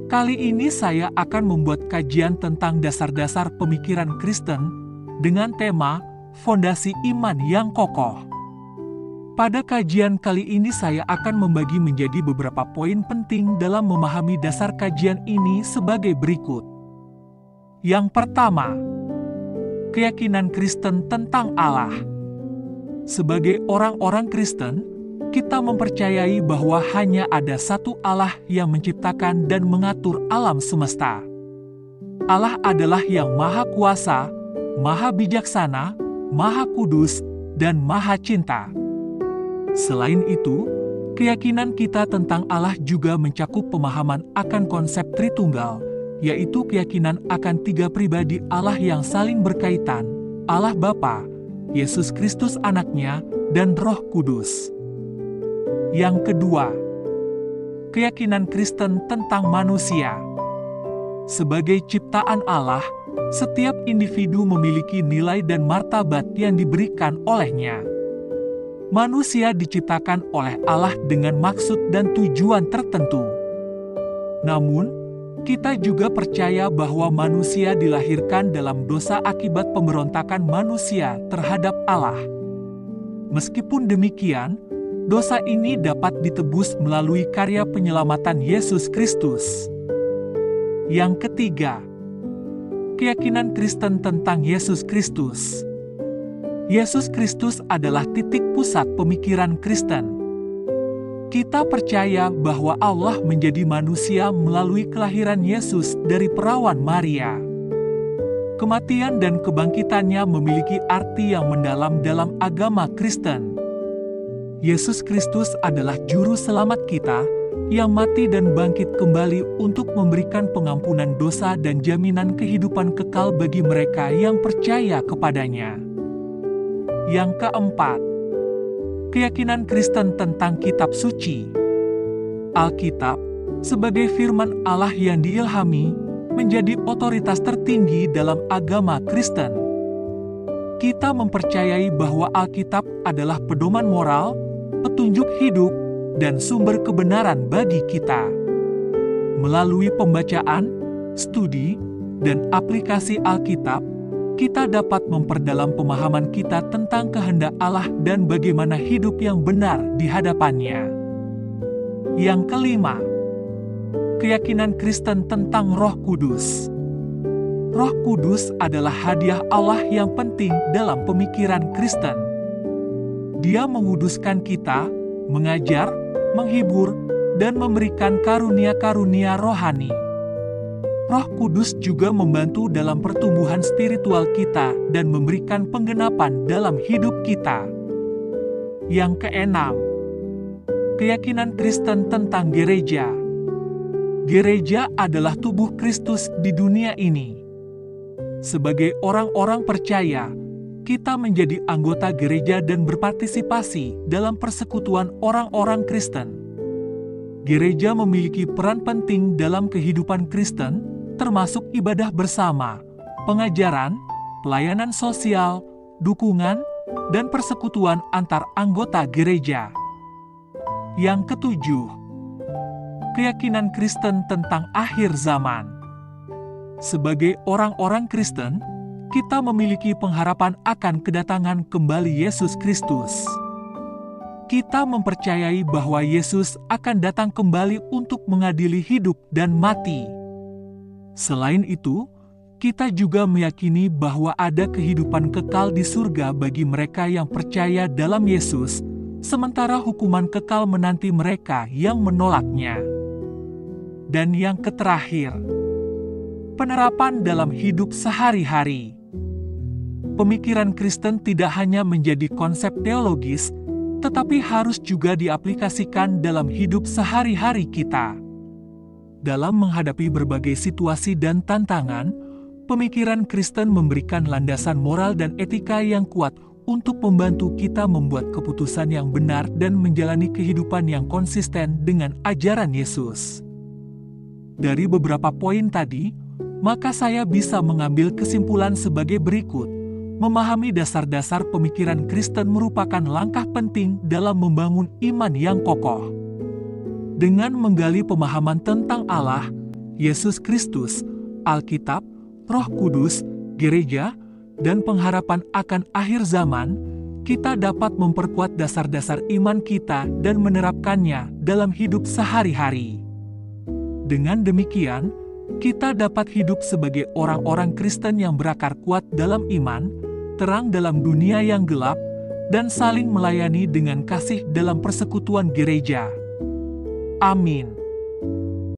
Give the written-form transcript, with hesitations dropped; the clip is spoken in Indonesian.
Kali ini saya akan membuat kajian tentang dasar-dasar pemikiran Kristen dengan tema Fondasi Iman yang Kokoh. Pada kajian kali ini saya akan membagi menjadi beberapa poin penting dalam memahami dasar kajian ini sebagai berikut. Yang pertama, keyakinan Kristen tentang Allah. Sebagai orang-orang Kristen, kita mempercayai bahwa hanya ada satu Allah yang menciptakan dan mengatur alam semesta. Allah adalah yang Maha Kuasa, Maha Bijaksana, Maha Kudus, dan Maha Cinta. Selain itu, keyakinan kita tentang Allah juga mencakup pemahaman akan konsep Tritunggal, yaitu keyakinan akan tiga pribadi Allah yang saling berkaitan, Allah Bapa, Yesus Kristus Anaknya, dan Roh Kudus. Yang kedua, keyakinan Kristen tentang manusia. Sebagai ciptaan Allah, setiap individu memiliki nilai dan martabat yang diberikan olehnya. Manusia diciptakan oleh Allah dengan maksud dan tujuan tertentu. Namun, kita juga percaya bahwa manusia dilahirkan dalam dosa akibat pemberontakan manusia terhadap Allah. Meskipun demikian, dosa ini dapat ditebus melalui karya penyelamatan Yesus Kristus. Yang ketiga, keyakinan Kristen tentang Yesus Kristus. Yesus Kristus adalah titik pusat pemikiran Kristen. Kita percaya bahwa Allah menjadi manusia melalui kelahiran Yesus dari perawan Maria. Kematian dan kebangkitannya memiliki arti yang mendalam dalam agama Kristen. Yesus Kristus adalah juru selamat kita yang mati dan bangkit kembali untuk memberikan pengampunan dosa dan jaminan kehidupan kekal bagi mereka yang percaya kepadanya. Yang keempat, keyakinan Kristen tentang kitab suci. Alkitab, sebagai firman Allah yang diilhami, menjadi otoritas tertinggi dalam agama Kristen. Kita mempercayai bahwa Alkitab adalah pedoman moral, petunjuk hidup, dan sumber kebenaran bagi kita. Melalui pembacaan, studi, dan aplikasi Alkitab, kita dapat memperdalam pemahaman kita tentang kehendak Allah dan bagaimana hidup yang benar di hadapannya. Yang kelima, keyakinan Kristen tentang Roh Kudus. Roh Kudus adalah hadiah Allah yang penting dalam pemikiran Kristen. Dia menguduskan kita, mengajar, menghibur, dan memberikan karunia-karunia rohani. Roh Kudus juga membantu dalam pertumbuhan spiritual kita dan memberikan penggenapan dalam hidup kita. Yang keenam, keyakinan Kristen tentang gereja. Gereja adalah tubuh Kristus di dunia ini. Sebagai orang-orang percaya, kita menjadi anggota gereja dan berpartisipasi dalam persekutuan orang-orang Kristen. Gereja memiliki peran penting dalam kehidupan Kristen, termasuk ibadah bersama, pengajaran, pelayanan sosial, dukungan, dan persekutuan antar anggota gereja. Yang ketujuh, keyakinan Kristen tentang akhir zaman. Sebagai orang-orang Kristen, kita memiliki pengharapan akan kedatangan kembali Yesus Kristus. Kita mempercayai bahwa Yesus akan datang kembali untuk mengadili hidup dan mati. Selain itu, kita juga meyakini bahwa ada kehidupan kekal di surga bagi mereka yang percaya dalam Yesus, sementara hukuman kekal menanti mereka yang menolaknya. Dan yang terakhir, penerapan dalam hidup sehari-hari. Pemikiran Kristen tidak hanya menjadi konsep teologis, tetapi harus juga diaplikasikan dalam hidup sehari-hari kita. Dalam menghadapi berbagai situasi dan tantangan, pemikiran Kristen memberikan landasan moral dan etika yang kuat untuk membantu kita membuat keputusan yang benar dan menjalani kehidupan yang konsisten dengan ajaran Yesus. Dari beberapa poin tadi, maka saya bisa mengambil kesimpulan sebagai berikut. Memahami dasar-dasar pemikiran Kristen merupakan langkah penting dalam membangun iman yang kokoh. Dengan menggali pemahaman tentang Allah, Yesus Kristus, Alkitab, Roh Kudus, gereja, dan pengharapan akan akhir zaman, kita dapat memperkuat dasar-dasar iman kita dan menerapkannya dalam hidup sehari-hari. Dengan demikian, kita dapat hidup sebagai orang-orang Kristen yang berakar kuat dalam iman, terang dalam dunia yang gelap, dan saling melayani dengan kasih dalam persekutuan gereja. Amin.